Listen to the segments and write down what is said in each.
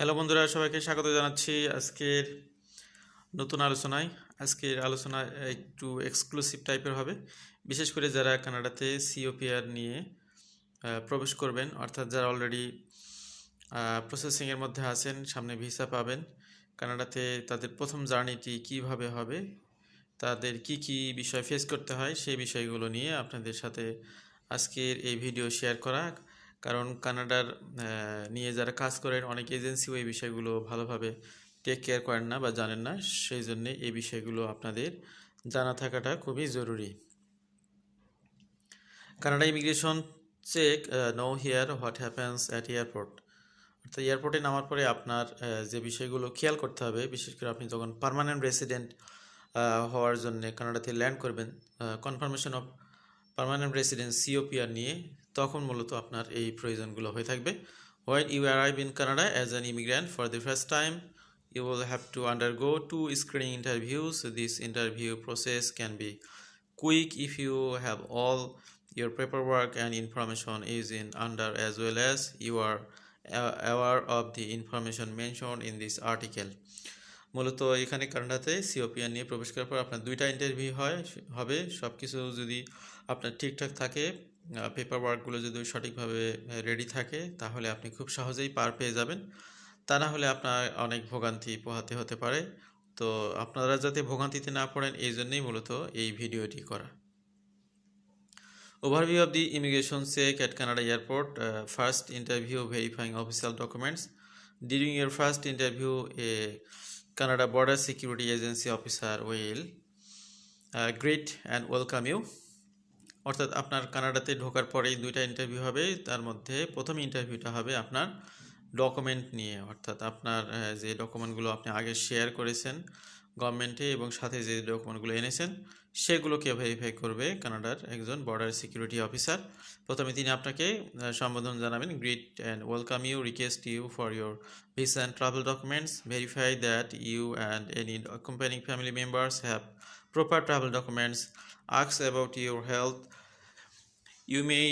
Hello বন্ধুরা, সবাইকে স্বাগত জানাচ্ছি আজকের নতুন আলোচনায়। আজকের আলোচনা একটু এক্সক্লুসিভ টাইপের হবে, বিশেষ করে যারা কানাডাতে সিওপিআর নিয়ে প্রবেশ করবেন, অর্থাৎ যারা অলরেডি প্রসেসিংয়ের মধ্যে আছেন, সামনে ভিসা পাবেন। কানাডাতে তাদের প্রথম জার্নিটি কিভাবে হবে, তাদের কি কি বিষয় ফেস করতে হয়, সেই বিষয়গুলো নিয়ে আপনাদের সাথে আজকের এই ভিডিও শেয়ার করা। কারণ কানাডার নিয়ে যারা কাজ করেন, অনেক এজেন্সিও এই বিষয়গুলো ভালোভাবে টেক কেয়ার করেন না বা জানেন না, সেই জন্য এই বিষয়গুলো আপনাদের জানা থাকাটা খুবই জরুরি। Canada immigration check know here what happens at airport. অর্থাৎ এয়ারপোর্টে নামার পরে আপনার যে বিষয়গুলো খেয়াল করতে হবে, বিশেষ করে আপনি যখন পার্মানেন্ট রেসিডেন্ট হওয়ার জন্য কানাডাতে ল্যান্ড করবেন, কনফার্মেশন অফ পার্মানেন্ট রেসিডেন্স সিওপিআর নিয়ে, তখন মূলত আপনার এই প্রয়োজনগুলো হয়ে থাকবে। When you arrive in Canada as an immigrant for the first time, you will have to undergo 2 screening interviews. This interview process can be quick if you have all your paperwork and information is in under, as well as you are aware of the information mentioned in this article. মূলত এখানে কানাডাতে সিওপিআর নিয়ে প্রবেশ করার পর আপনার 2টা interview হবে। সব কিছু যদি আপনার ঠিকঠাক থাকে, পেপার ওয়ার্কগুলো যদি সঠিকভাবে রেডি থাকে, তাহলে আপনি খুব সহজেই পার পেয়ে যাবেন। তা না হলে আপনার অনেক ভোগান্তি পোহাতে হতে পারে। তো আপনারা যাতে ভোগান্তিতে না পড়েন, এই জন্যই মূলত এই ভিডিওটি করা। Overview of the immigration check at Canada Airport. First interview, verifying official documents. During your first interview, a Canada Border Security Agency officer will greet and welcome you. অর্থাৎ আপনার কানাডাতে ঢোকার পরেই 2টা ইন্টারভিউ হবে। তার মধ্যে প্রথম ইন্টারভিউটা হবে আপনার ডকুমেন্ট নিয়ে, অর্থাৎ আপনার যে ডকুমেন্টগুলো আপনি আগে শেয়ার করেছেন গভর্নমেন্টে এবং সাথে যে ডকুমেন্টগুলো এনেছেন, সেগুলোকে ভেরিফাই করবে কানাডার একজন বর্ডার সিকিউরিটি অফিসার। প্রথমে তিনি আপনাকে সম্বোধন জানাবেন, greet and welcome you, request you for your visa and travel documents, verify that you and any accompanying family members have proper travel documents, ask about your health. You may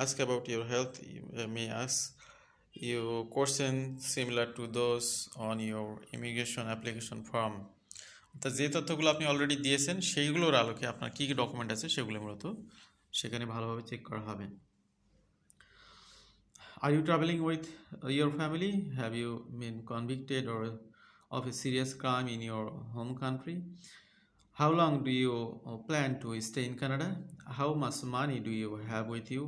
ask about your health. You may ask you question similar to those on your immigration application form. অর্থাৎ যে তথ্যগুলো আপনি already দিয়েছেন, সেইগুলোর আলোকে আপনার কী কী document আছে সেগুলো মূলত সেখানে ভালোভাবে চেক করা হবে। Are you traveling with your family? Have you been convicted or of a serious crime in your home country? How long do you plan to stay in Canada? How much money do you have with you?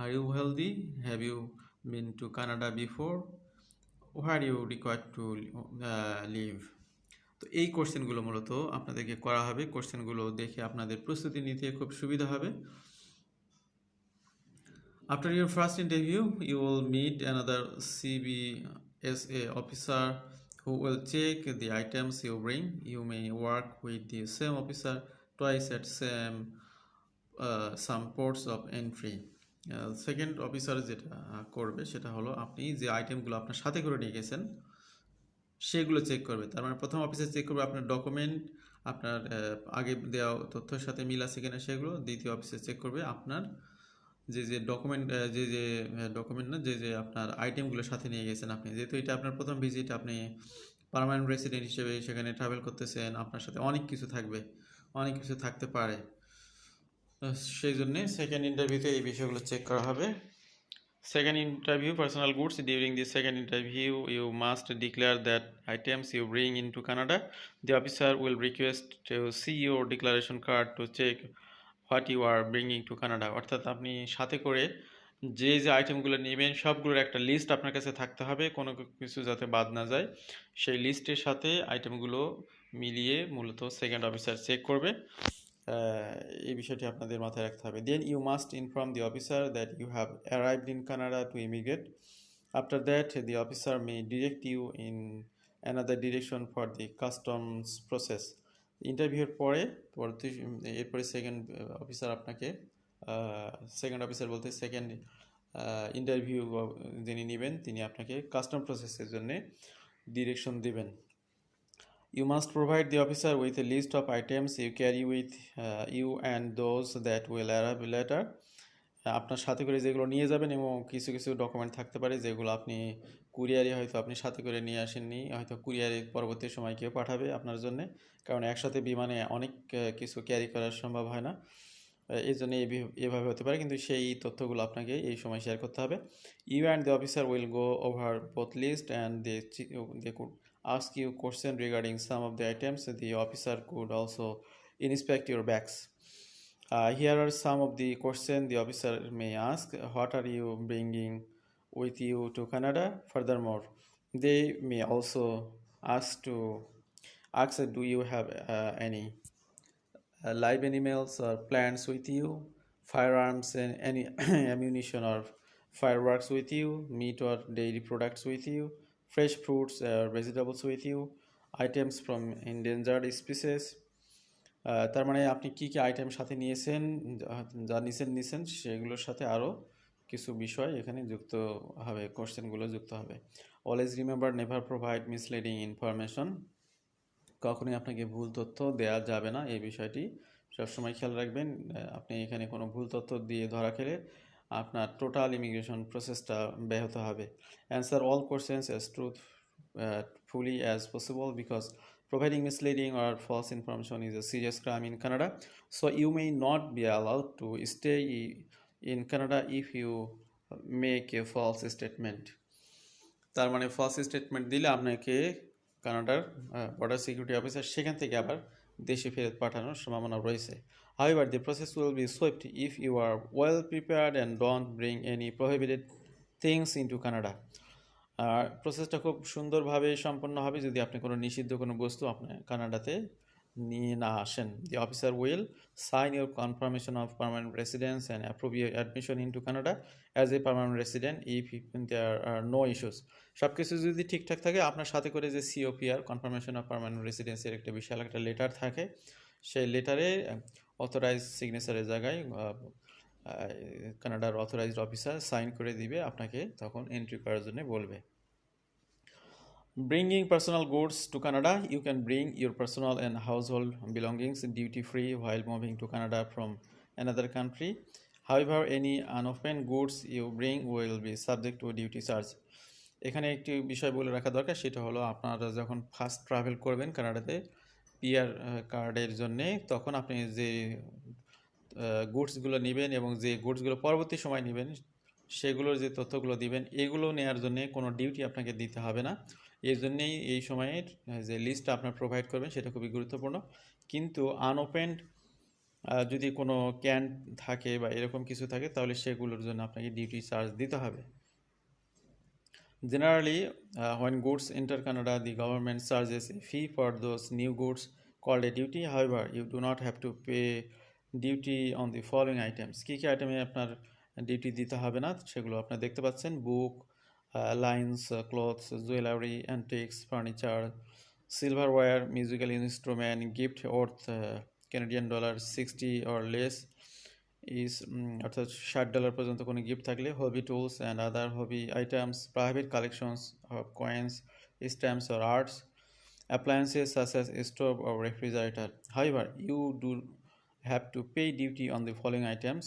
Are you healthy? Have you been to Canada before? Where are you required to live? তো এই কোশ্চেনগুলো মূলত আপনাদেরকে করা হবে। কোশ্চেনগুলো দেখে আপনাদের প্রস্তুতি নিতে খুব সুবিধা হবে। After your first interview, you will meet another CBSA officer who will check the items you bring. You may work with the same officer twice at some ports of entry. Second officer যেটা করবে সেটা হলো, আপনি যে আইটেমগুলো আপনার সাথে করে নিয়ে গেছেন সেগুলো চেক করবে। তার মানে প্রথম অফিসার চেক করবে আপনার ডকুমেন্ট, আপনার আগে দেওয়া তথ্যের সাথে মিল আছে কিনা সেগুলো। দ্বিতীয় অফিসার চেক করবে আপনার যে ডকুমেন্ট যে আপনার আইটেমগুলো সাথে নিয়ে গেছেন আপনি। যেহেতু এটা আপনার প্রথম ভিজিট, আপনি পার্মানেন্ট রেসিডেন্ট হিসেবে সেখানে ট্রাভেল করতেছেন, আপনার সাথে অনেক কিছু থাকবে, অনেক কিছু থাকতে পারে। সেই জন্যে সেকেন্ড ইন্টারভিউতে এই বিষয়গুলো চেক করা হবে। Second interview, personal goods. During the second interview, you must declare that items you bring into Canada. The officer will request to see your declaration card to check what you are bringing to Canada. অর্থাৎ আপনি সাথে করে যে আইটেমগুলো নেবেন সবগুলোর একটা list আপনার কাছে থাকতে হবে, কোনো কিছু যাতে বাদ না যায়। সেই লিস্টের সাথে আইটেমগুলো মিলিয়ে মূলত সেকেন্ড অফিসার চেক করবে। এই বিষয়টি আপনাদের মাথায় রাখতে হবে। Then you must inform the officer that you have arrived in Canada to immigrate. After that, the officer may direct you in another direction for the customs process. ইন্টারভিউর এরপরে second officer আপনাকে সেকেন্ড ইন্টারভিউ যিনি নেবেন তিনি আপনাকে custom প্রসেসের জন্য direction দেবেন। You must provide the officer with a list of items you carry with you and those that will arrive later. আপনার সাথে করে যেগুলো নিয়ে যাবেন, এবং কিছু কিছু ডকুমেন্ট থাকতে পারে যেগুলো আপনি কুরিয়ারে হয়তো আপনি সাথে করে নিয়ে আসেননি, হয়তো কুরিয়ারে পরবর্তী সময় কেউ পাঠাবে আপনার জন্য, কারণ একসাথে বিমানে অনেক কিছু ক্যারি করা সম্ভব হয় না। এই জন্য এভাবে হতে পারে, কিন্তু সেই তথ্যগুলো আপনাকে এই সময় শেয়ার করতে হবে। You and the officer will go over both list and they could ask you question regarding some of the items. The officer could also inspect your bags. Here are some of the questions the officer may ask. What are you bringing with you to Canada? Furthermore, they may also ask, do you have any live animals or plants with you, firearms and any ammunition or fireworks with you, meat or dairy products with you, fresh fruits or vegetables with you, items from endangered species. তার মানে আপনি কি কি item সাথে নিয়েছেন, যা নিছেন সেগুলোর সাথে আরও কিছু বিষয় এখানে যুক্ত হবে, কোশ্চেনগুলো যুক্ত হবে। Always remember, never provide misleading information. কখনোই আপনাকে ভুল তথ্য দেওয়া যাবে না, এই বিষয়টি সবসময় খেয়াল রাখবেন। আপনি এখানে কোনো ভুল তথ্য দিয়ে ধরা খেলে আপনার টোটাল ইমিগ্রেশন প্রসেসটা ব্যাহত হবে। Answer all questions as truthfully as possible, because providing misleading or false information is a serious crime in Canada. So you may not be allowed to stay in Canada if you make a false statement. তার মানে false statement দিলে আপনাকে কানাডার border security officer সেখান থেকে আবার দেশে ফেরত পাঠানোর সম্ভাবনা রয়েছে। However, the process will be swift if you are well prepared and don't bring any prohibited things into Canada. আর প্রসেসটা খুব সুন্দরভাবে সম্পন্ন হবে যদি আপনি কোনো নিষিদ্ধ কোনো বস্তু আপনার কানাডাতে নিয়ে না আসেন। The officer will sign your confirmation of permanent residence and approve your admission into Canada as a permanent resident if there are no issues. সব কিছু যদি ঠিকঠাক থাকে, আপনার সাথে করে যে সিওপিআর কনফার্মেশন অফ পার্মানেন্ট রেসিডেন্সের একটা বিশাল একটা লেটার থাকে, সেই লেটারে অথরাইজ সিগনেচারের জায়গায় কানাডার অথরাইজড অফিসার সাইন করে দিবে, আপনাকে তখন এন্ট্রি করার জন্য বলবে। Bringing personal goods to Canada, you can bring your personal and household belongings duty free while moving to Canada from another country. However, any unopened goods you bring will be subject to duty charge. এখানে একটি বিষয় বলে রাখা দরকার, সেটা হলো আপনারা যখন ফার্স্ট ট্রাভেল করবেন কানাডাতে পিআর কার্ডের জন্যে, তখন আপনি যে গুডসগুলো নেবেন এবং যে গুডসগুলো পরবর্তী সময় নেবেন সেগুলোর যে তথ্যগুলো দিবেন, এগুলো নেওয়ার জন্য কোনো ডিউটি আপনাকে দিতে হবে না। এই জন্যেই এই সময়ের যে লিস্টটা আপনার প্রোভাইড করবেন সেটা খুবই গুরুত্বপূর্ণ। কিন্তু আনওপেন্ড যদি কোনো ক্যান থাকে বা এরকম কিছু থাকে, তাহলে সেগুলোর জন্য আপনাকে ডিউটি চার্জ দিতে হবে। Generally, when goods enter Canada, the government charges a fee for those new goods called a duty. However, you do not have to pay duty on the following items. কী কী আইটেমে আপনার duty দিতে হবে না সেগুলো আপনারা দেখতে পাচ্ছেন: book, lines, clothes, jewellery, antiques, furniture, silverware, musical instrument, gift worth Canadian dollar 60 or less is অর্থাৎ $60 পর্যন্ত কোনো গিফট থাকলে, hobby tools and other hobby items, private collections of coins, stamps or arts, appliances such as stove or refrigerator. However, you do have to pay duty on the following items.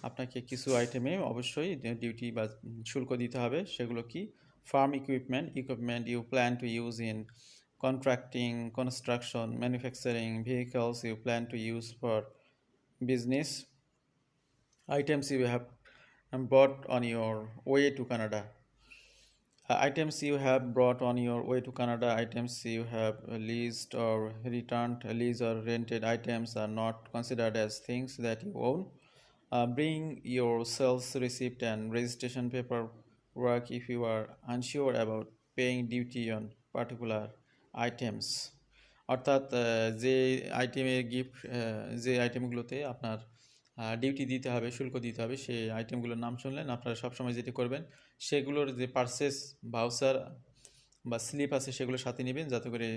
আপনাকে কিছু আইটেমে অবশ্যই duty বা শুল্ক দিতে হবে। সেগুলো কি? Farm equipment you plan to use in contracting, construction, manufacturing, vehicles you plan to use for business, items you have bought on your way to Canada. Items you have brought on your way to Canada, items you have leased or returned. Leased or rented items are not considered as things that you own. Bring your sales receipt and registration paperwork if you are unsure about paying duty on particular items. অর্থাৎ যে আইটেমের যে আইটেমগুলোতে আপনার duty দিতে হবে, শুল্ক দিতে হবে, সেই আইটেমগুলোর নাম শুনলেন, আপনারা সবসময় যেটি করবেন সেগুলোর যে পারচেস ভাউচার বা স্লিপ আছে সেগুলো সাথে নেবেন, যাতে করে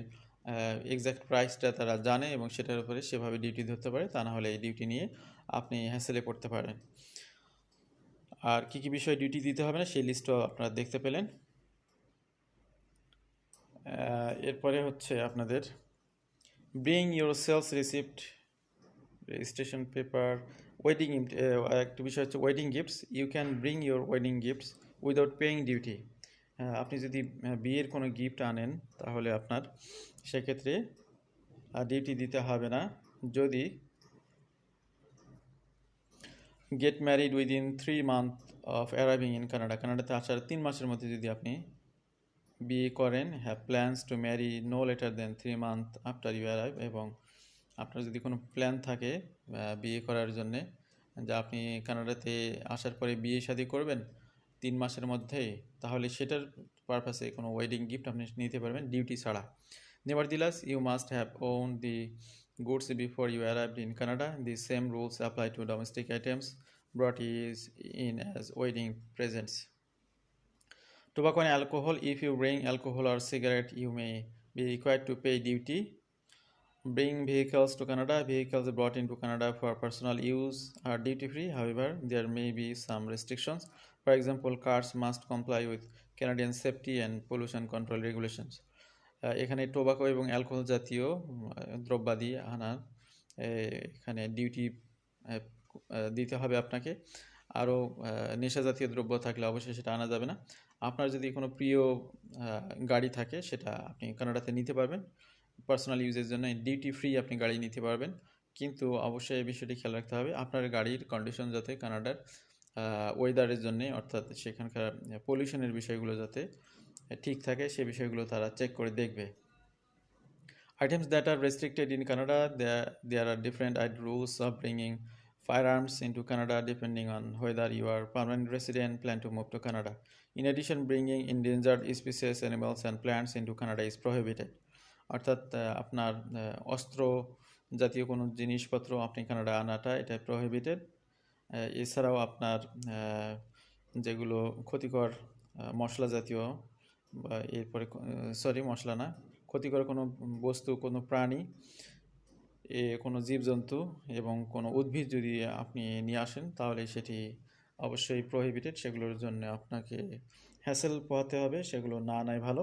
এক্স্যাক্ট প্রাইসটা তারা জানে এবং সেটার উপরে সেভাবে ডিউটি ধরতে পারে। তা না হলে এই ডিউটি নিয়ে আপনি হ্যাসেলে পড়তে পারেন। আর কী কী বিষয়ে ডিউটি দিতে হবে না সেই লিস্টও আপনারা দেখতে পেলেন। এরপরে হচ্ছে আপনাদের bring your sales receipt, registration paper wedding একটা বিষয় হচ্ছে wedding gifts, you can bring your wedding gifts without paying duty. আপনি যদি বিয়ের কোনো গিফট আনেন তাহলে আপনার সেক্ষেত্রে ডিউটি দিতে হবে না। যদি get married within 3 month of arriving in Canada, কানাডাতে আসার 3 মাসের মধ্যে যদি আপনি বিয়ে করেন, have plans to marry no later than 3 month after you arrive, এবং আপনার যদি কোনো প্ল্যান থাকে বিয়ে করার জন্যে, যে আপনি কানাডাতে আসার পরে বিয়ে শাদী করবেন 3 মাসের মধ্যেই, তাহলে সেটার পারপাসে কোনো ওয়েডিং গিফট আপনি নিতে পারবেন ডিউটি ছাড়া। Nevertheless, you must have owned the goods before you arrived in Canada. The same rules apply to domestic items brought in as wedding presents. Tobacco and alcohol. If you bring alcohol or cigarette, you may be required to pay duty. Bring vehicles to Canada. Vehicles brought into Canada for personal use are duty free. However, there may be some restrictions. For example, cars must comply with Canadian safety and pollution control regulations. এখানে tobacco এবং alcohol জাতীয় দ্রব্যাদি আনার এখানে duty দিতে হবে আপনাকে। আরও নেশা জাতীয় দ্রব্য থাকলে অবশ্যই সেটা আনা যাবে না। আপনার যদি কোনো প্রিয় গাড়ি থাকে সেটা আপনি কানাডাতে নিতে পারবেন, পার্সোনাল ইউজের জন্য ডিউটি ফ্রি আপনি গাড়ি নিতে পারবেন। কিন্তু অবশ্যই এই বিষয়টি খেয়াল রাখতে হবে আপনার গাড়ির কন্ডিশন যাতে কানাডার ওয়েদারের জন্যে, অর্থাৎ সেখানকার পলিউশনের বিষয়গুলো যাতে ঠিক থাকে সে বিষয়গুলো তারা চেক করে দেখবে। Items that are restricted in Canada, there are different rules of bringing firearms into Canada depending on whether you are permanent resident plan to move to Canada. In addition, bringing endangered species, animals and plants into Canada is prohibited. অর্থাৎ আপনার অস্ত্র জাতীয় কোনো জিনিসপত্র আপনি Canada আনাটা এটা prohibited. এছাড়াও আপনার যেগুলো ক্ষতিকর মশলা জাতীয় বা এরপরে মশলা না, ক্ষতিকর কোনো বস্তু, কোনো প্রাণী, কোনো জীবজন্তু এবং কোনো উদ্ভিদ যদি আপনি নিয়ে আসেন তাহলে সেটি অবশ্যই প্রহিবিটেড। সেগুলোর জন্য আপনাকে হ্যাসেল পোহাতে হবে, সেগুলো না আনাই ভালো।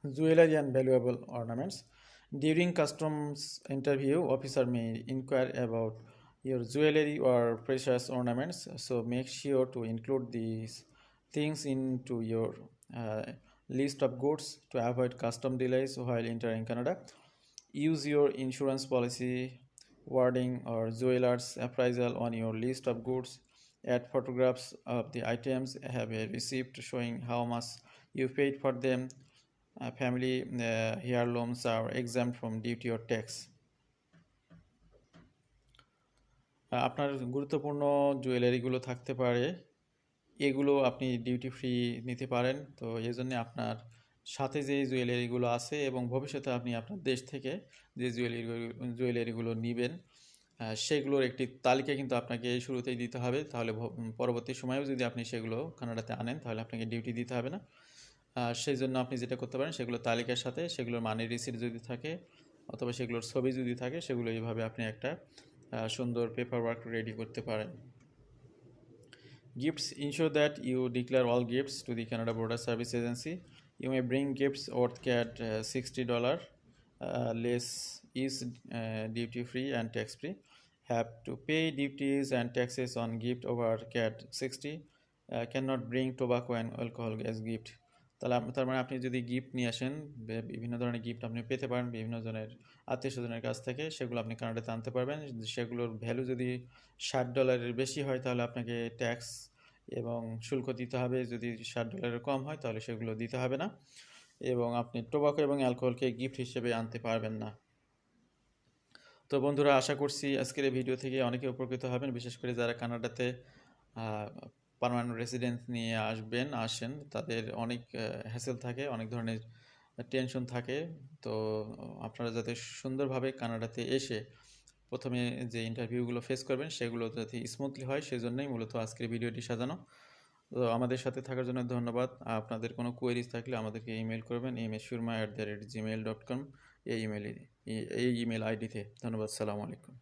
Jewellery and valuable ornaments. During customs interview, officer May inquire about your jewelry or precious ornaments, so make sure to include these things into your list of goods to avoid custom delays while entering Canada. Use your insurance policy wording or jeweler's appraisal on your list of goods. Add photographs of the items, have a receipt showing how much you paid for them. Family heirlooms are exempt from duty or tax. আপনার গুরুত্বপূর্ণ জুয়েলারিগুলো থাকতে পারে, এগুলো আপনি duty free নিতে পারেন। তো এই জন্য আপনার সাথে যে জুয়েলারিগুলো আছে এবং ভবিষ্যতে আপনি আপনার দেশ থেকে যে জুয়েলারিগুলো নেবেন সেগুলোর একটি তালিকা কিন্তু আপনাকে শুরুতেই দিতে হবে। তাহলে পরবর্তী সময়েও যদি আপনি সেগুলো কানাডাতে আনেন তাহলে আপনাকে ডিউটি দিতে হবে না। সেই জন্য আপনি যেটা করতে পারেন, সেগুলো তালিকার সাথে সেগুলোর মানের রিসিট যদি থাকে অথবা সেগুলোর ছবি যদি থাকে, সেগুলো এইভাবে আপনি একটা সুন্দর পেপার ওয়ার্ক রেডি করতে পারেন। Gifts. Ensure that you declare all gifts to the Canada Border Service Agency. You may bring gifts worth CAD $60 less is duty free and tax free. Have to pay duties and taxes on gift over CAD 60. Cannot bring tobacco and alcohol as gift. তার মানে আপনি যদি gift নিয়ে আসেন, বিভিন্ন ধরনের gift আপনি পেতে পারেন বিভিন্ন জনের আত্মীয় স্বজনের কাছ থেকে, সেগুলো আপনি কানাডাতে আনতে পারবেন। সেগুলোর ভ্যালু যদি $60 বেশি হয় তাহলে আপনাকে ট্যাক্স এবং শুল্ক দিতে হবে। যদি $60 কম হয় তাহলে সেগুলো দিতে হবে না, এবং আপনি টোবাকো এবং অ্যালকোহলকে গিফট হিসেবে আনতে পারবেন না। তো বন্ধুরা, আশা করছি আজকের এই ভিডিও থেকে অনেকে উপকৃত হবেন, বিশেষ করে যারা কানাডাতে পার্মানেন্ট রেসিডেন্স নিয়ে আসেন, তাদের অনেক হ্যাসেল থাকে, অনেক ধরনের টেনশন থাকে। তো আপনারা যাতে সুন্দরভাবে কানাডাতে এসে প্রথমে যে ইন্টারভিউগুলো ফেস করবেন সেগুলো যাতে স্মুথলি হয়, সেজন্যই মূলত আজকের ভিডিওটি সাজানো। তো আমাদের সাথে থাকার জন্য ধন্যবাদ। আপনাদের কোনো কোয়েরিজ থাকলে আমাদেরকে ইমেল করবেন msurma@gmail.com এই ইমেল আইডিতে। ধন্যবাদ। সালামু আলাইকুম।